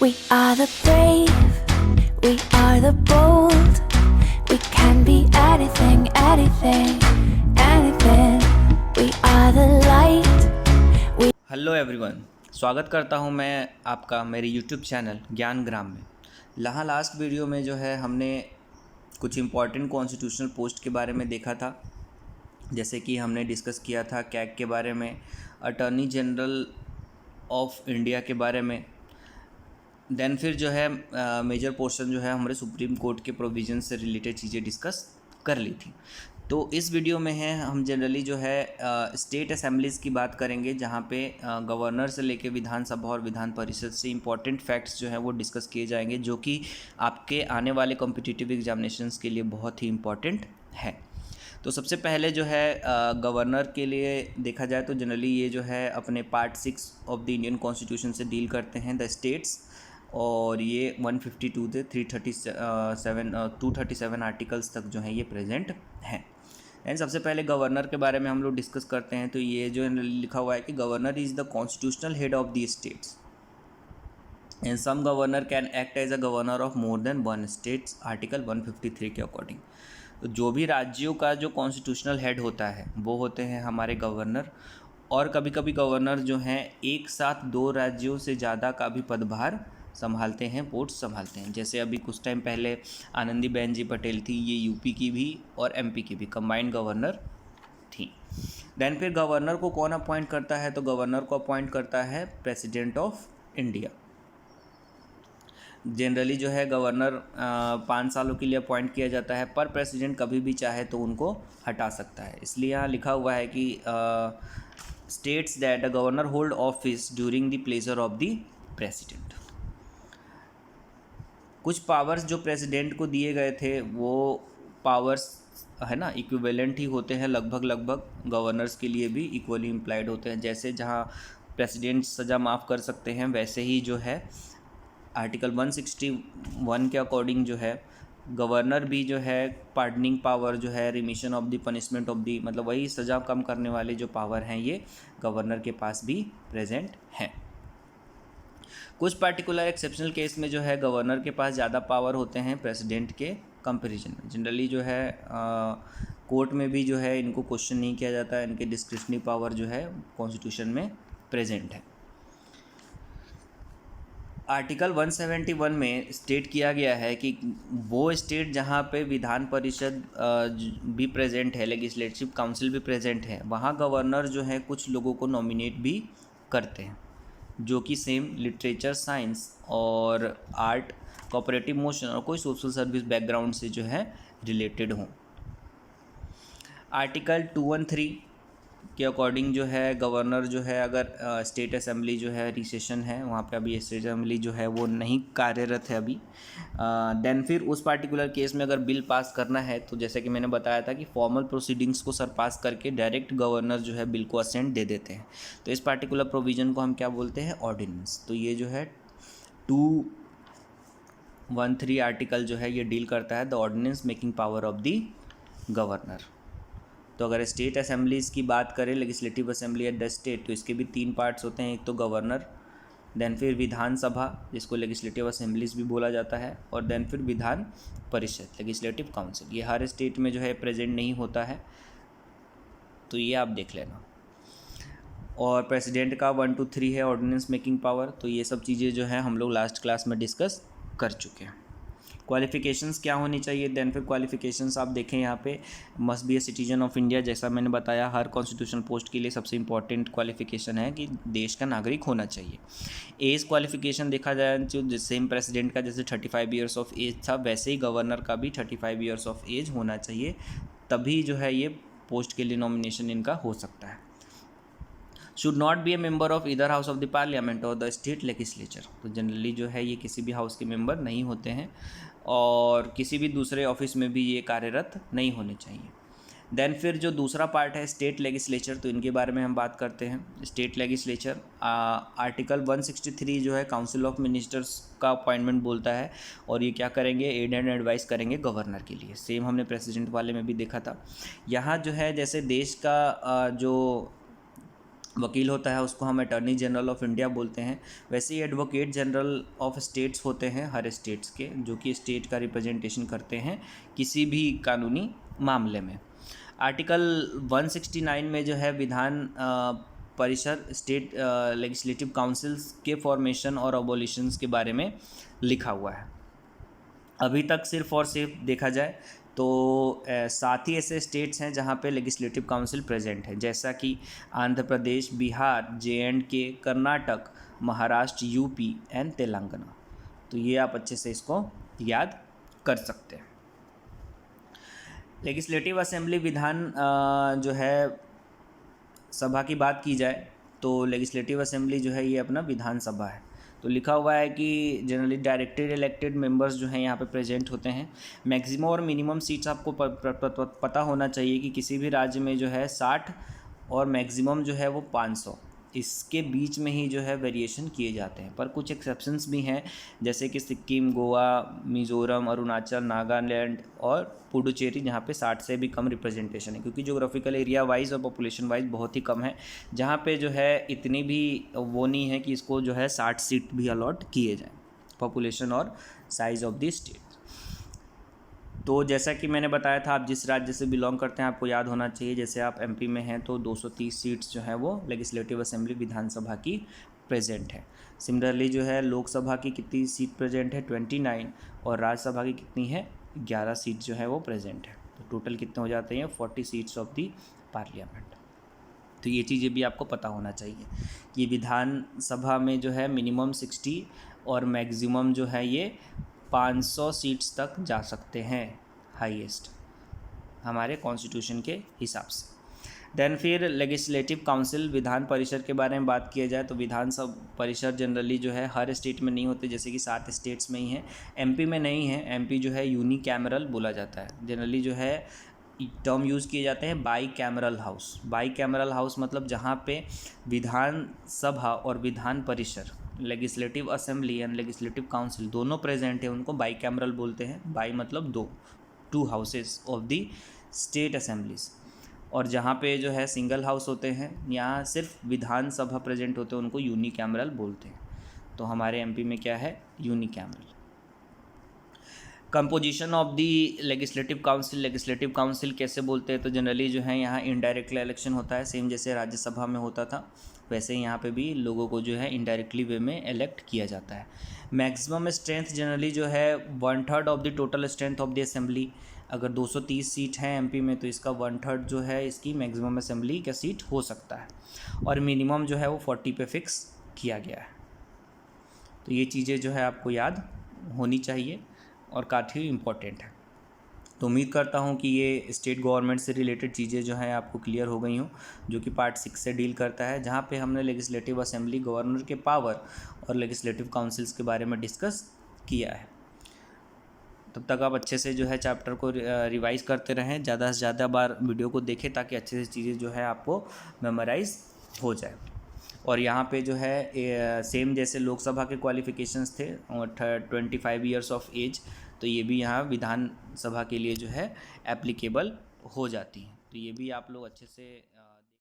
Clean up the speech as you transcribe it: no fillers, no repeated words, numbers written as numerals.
We are the brave, we are the bold. We can be anything, anything, anything. We are the light. Hello everyone, स्वागत करता हूं मैं आपका मेरे YouTube channel ज्ञान ग्राम में। लास्ट वीडियो में जो है हमने कुछ इम्पॉर्टेंट कॉन्स्टिट्यूशनल पोस्ट के बारे में देखा था। जैसे कि हमने डिस्कस किया था कैग के बारे में, अटॉर्नी जनरल ऑफ इंडिया के बारे में। देन फिर जो है मेजर पोर्शन जो है हमारे सुप्रीम कोर्ट के प्रोविजन से रिलेटेड चीज़ें डिस्कस कर ली थी। तो इस वीडियो में है हम जनरली जो है स्टेट असेंबलीज़ की बात करेंगे, जहाँ पे गवर्नर से लेके विधानसभा और विधान परिषद से इम्पॉर्टेंट फैक्ट्स जो हैं वो डिस्कस किए जाएंगे, जो कि आपके आने वाले कॉम्पिटिटिव एग्जामिनेशंस के लिए बहुत ही इम्पॉर्टेंट है। तो सबसे पहले जो है गवर्नर के लिए देखा जाए तो जनरली ये जो है अपने part 6 of the Indian constitution से डील करते हैं, द स्टेट्स। और ये 152 से 237 आर्टिकल्स तक जो है ये प्रेजेंट हैं। एंड सबसे पहले गवर्नर के बारे में हम लोग डिस्कस करते हैं। तो ये जो लिखा हुआ है कि governor is the constitutional head of the states and some governor can act as a governor of more than one states, article 153 के अकॉर्डिंग। तो जो भी राज्यों का जो कॉन्स्टिट्यूशनल हेड होता है वो होते हैं हमारे गवर्नर। और कभी कभी गवर्नर जो हैं एक साथ दो राज्यों से ज़्यादा का भी पदभार संभालते हैं, पोस्ट संभालते हैं। जैसे अभी कुछ टाइम पहले आनंदीबेन जी पटेल थी, ये यूपी की भी और एमपी की भी कंबाइंड गवर्नर थी। देन फिर गवर्नर को कौन अपॉइंट करता है? तो गवर्नर को अपॉइंट करता है प्रेसिडेंट ऑफ इंडिया। जनरली जो है गवर्नर 5 सालों के लिए अपॉइंट किया जाता है, पर प्रेसिडेंट कभी भी चाहे तो उनको हटा सकता है। इसलिए यहाँ लिखा हुआ है कि states that the governor hold office during the pleasure of the president. कुछ पावर्स जो प्रेसिडेंट को दिए गए थे वो पावर्स है ना इक्विवेलेंट ही होते हैं, लगभग गवर्नर्स के लिए भी इक्वली इम्प्लाइड होते हैं। जैसे जहाँ प्रेसिडेंट सज़ा माफ़ कर सकते हैं, वैसे ही जो है आर्टिकल 161 के अकॉर्डिंग जो है गवर्नर भी जो है पार्डनिंग पावर जो है, remission of the punishment of the, मतलब वही सज़ा कम करने वाले जो पावर हैं ये गवर्नर के पास भी प्रेजेंट हैं। कुछ पार्टिकुलर एक्सेप्शनल केस में जो है गवर्नर के पास ज़्यादा पावर होते हैं प्रेसिडेंट के कंपैरिजन में। जनरली जो है कोर्ट में भी जो है इनको क्वेश्चन नहीं किया जाता है, इनके डिस्क्रिशनरी पावर जो है कॉन्स्टिट्यूशन में प्रेजेंट है। आर्टिकल 171 में स्टेट किया गया है कि वो स्टेट जहाँ पे विधान परिषद भी प्रेजेंट है, लेजिस्लेटिव काउंसिल भी प्रेजेंट है, वहाँ गवर्नर जो है कुछ लोगों को नॉमिनेट भी करते हैं, जो कि सेम लिटरेचर, साइंस और आर्ट, कोऑपरेटिव मोशन और कोई सोशल सर्विस बैकग्राउंड से जो है रिलेटेड हों। आर्टिकल 213 के अकॉर्डिंग जो है गवर्नर जो है अगर स्टेट असेंबली जो है रिसेशन है, वहाँ पे अभी स्टेट असेंबली जो है वो नहीं कार्यरत है अभी, देन फिर उस पार्टिकुलर केस में अगर बिल पास करना है तो जैसे कि मैंने बताया था कि फॉर्मल प्रोसीडिंग्स को सरपास करके डायरेक्ट गवर्नर जो है बिल को असेंट दे देते हैं। तो इस पार्टिकुलर प्रोविज़न को हम क्या बोलते हैं? ऑर्डिनेंस। तो ये जो है 213 आर्टिकल जो है ये डील करता है the ordinance making power of the governor. तो अगर स्टेट असेंबलीज़ की बात करें, legislative assembly at the state, तो इसके भी 3 पार्ट्स होते हैं। एक तो गवर्नर, देन फिर विधानसभा जिसको लेजिस्लेटिव असेंबलीज भी बोला जाता है, और देन फिर विधान परिषद, लेजिस्लेटिव काउंसिल। ये हर स्टेट में जो है प्रेजेंट नहीं होता है, तो ये आप देख लेना। और प्रेसिडेंट का 1 to 3 है ऑर्डिनेंस मेकिंग पावर। तो ये सब चीज़ें जो है हम लोग लास्ट क्लास में डिस्कस कर चुके हैं। क्वालिफ़िकेशंस क्या होनी चाहिए? देन फिर क्वालिफ़िकेशंस आप देखें यहाँ पे, must be a citizen of India. जैसा मैंने बताया हर कॉन्स्टिट्यूशनल पोस्ट के लिए सबसे इंपॉर्टेंट क्वालिफ़िकेशन है कि देश का नागरिक होना चाहिए। एज क्वालिफ़िकेशन देखा जाए जो सेम प्रेसिडेंट का जैसे 35 ईयर्स ऑफ एज था, वैसे ही गवर्नर का भी 35 ईयर्स ऑफ एज होना चाहिए, तभी जो है ये पोस्ट के लिए नॉमिनेशन इनका हो सकता है। Should not be A member of इधर हाउस ऑफ द पार्लियामेंट और द स्टेट लेजिस्लेचर। तो जनरली जो है ये किसी भी हाउस के मेंबर नहीं होते हैं और किसी भी दूसरे ऑफिस में भी ये कार्यरत नहीं होने चाहिए। देन फिर जो दूसरा पार्ट है स्टेट लेजिस्लेचर, तो इनके बारे में हम बात करते हैं। स्टेट लेजिस्लेचर आर्टिकल 163 जो है काउंसिल ऑफ मिनिस्टर्स का अपॉइंटमेंट बोलता है, और ये क्या करेंगे? एड एंड एडवाइस करेंगे गवर्नर के लिए। सेम हमने प्रेसिडेंट वाले में भी देखा था। यहाँ जो है जैसे देश का जो वकील होता है उसको हम अटॉर्नी जनरल ऑफ इंडिया बोलते हैं। वैसे ही एडवोकेट जनरल ऑफ स्टेट्स होते हैं हर स्टेट्स के, जो कि स्टेट का रिप्रेजेंटेशन करते हैं किसी भी कानूनी मामले में। आर्टिकल 169 में जो है Vidhan Parishad state legislative councils के फॉर्मेशन और अबॉलिशंस के बारे में लिखा हुआ है। अभी तक सिर्फ और सिर्फ देखा जाए तो 7 ही ऐसे स्टेट्स हैं जहाँ पे लेजिस्लेटिव काउंसिल प्रेजेंट है, जैसा कि Andhra Pradesh, Bihar, JNK, Karnataka, Maharashtra, UP and Telangana. तो ये आप अच्छे से इसको याद कर सकते हैं। लेजिस्लेटिव असेंबली विधान जो है सभा की बात की जाए तो लेजिस्लेटिव असेंबली जो है ये अपना विधानसभा है। तो लिखा हुआ है कि जनरली डायरेक्टेड इलेक्टेड मेंबर्स जो हैं यहाँ पे प्रेजेंट होते हैं। मैक्सिमम और मिनिमम सीट्स आपको पता होना चाहिए कि किसी भी राज्य में जो है 60 और मैक्सिमम जो है वो 500, इसके बीच में ही जो है वेरिएशन किए जाते हैं। पर कुछ एक्सेप्शंस भी हैं, जैसे कि सिक्किम, गोवा, मिज़ोरम, अरुणाचल, नागालैंड और पुडुचेरी, जहाँ पे 60 से भी कम रिप्रेजेंटेशन है, क्योंकि जोग्राफिकल एरिया वाइज और पॉपुलेशन वाइज बहुत ही कम है, जहाँ पे जो है इतनी भी वो नहीं है कि इसको जो है 60 सीट भी अलॉट किए जाएँ, पॉपुलेशन और साइज़ ऑफ द स्टेट। तो जैसा कि मैंने बताया था, आप जिस राज्य से बिलोंग करते हैं आपको याद होना चाहिए। जैसे आप MP में हैं तो 230 सीट्स जो है वो लेजिस्लेटिव असेंबली विधानसभा की प्रेजेंट है। सिमिलरली जो है लोकसभा की कितनी सीट प्रेजेंट है, 29, और राज्यसभा की कितनी है, 11 सीट जो है वो प्रेजेंट है। तो टोटल कितने हो जाते हैं, 40 सीट्स ऑफ दी पार्लियामेंट। तो ये चीज़ें भी आपको पता होना चाहिए कि विधानसभा में जो है मिनिमम 60 और मैक्सिमम जो है ये 500 सीट्स तक जा सकते हैं, हाईएस्ट हमारे कॉन्स्टिट्यूशन के हिसाब से। देन फिर लेजिस्लेटिव काउंसिल, विधान परिषद के बारे में बात किया जाए तो विधान परिषद जनरली जो है हर स्टेट में नहीं होते, जैसे कि 7 स्टेट्स में ही हैं। MP में नहीं है, MP जो है यूनिकैमरल बोला जाता है। जनरली जो है टर्म यूज़ किए जाते हैं by cameral house. By cameral house मतलब जहाँ पे विधानसभा और Vidhan Parishad, legislative assembly and legislative council दोनों प्रेजेंट है, उनको बाई कैमरल बोलते हैं। बाई मतलब to houses of the state assemblies. और जहाँ पे जो है सिंगल हाउस होते हैं, यहाँ सिर्फ विधानसभा प्रेजेंट होते हैं, उनको यूनिकैमरल बोलते हैं। तो हमारे MP में क्या है, unicameral. Composition of the legislative council कैसे बोलते हैं, तो जनरली जो है यहाँ इनडायरेक्टली इलेक्शन होता है, सेम जैसे राज्यसभा में होता था वैसे ही यहाँ पे भी लोगों को जो है इनडायरेक्टली वे में इलेक्ट किया जाता है। मैक्सिमम स्ट्रेंथ जनरली जो है 1/3 of the total strength of the assembly. अगर 230 सीट हैं MP में तो इसका 1/3 जो है इसकी मैक्सिमम असेंबली का सीट हो सकता है, और मिनिमम जो है वो 40 पे फिक्स किया गया है। तो ये चीज़ें जो है आपको याद होनी चाहिए और काफ़ी इम्पोर्टेंट है। तो उम्मीद करता हूँ कि ये स्टेट गवर्नमेंट से रिलेटेड चीज़ें जो हैं आपको क्लियर हो गई हों, जो कि पार्ट 6 से डील करता है, जहाँ पे हमने लेजिस्लेटिव असेंबली, गवर्नर के पावर और लेजिस्लेटिव काउंसिल्स के बारे में डिस्कस किया है। तब तक आप अच्छे से जो है चैप्टर को रिवाइज करते रहें, ज़्यादा से ज़्यादा बार वीडियो को देखें ताकि अच्छे से चीज़ें जो है आपको मेमोराइज हो जाए। और यहाँ पे जो है सेम जैसे लोकसभा के क्वालिफ़िकेशंस थे 25 ईयर्स ऑफ एज, तो ये भी यहाँ विधानसभा के लिए जो है एप्लीकेबल हो जाती हैं। तो ये भी आप लोग अच्छे से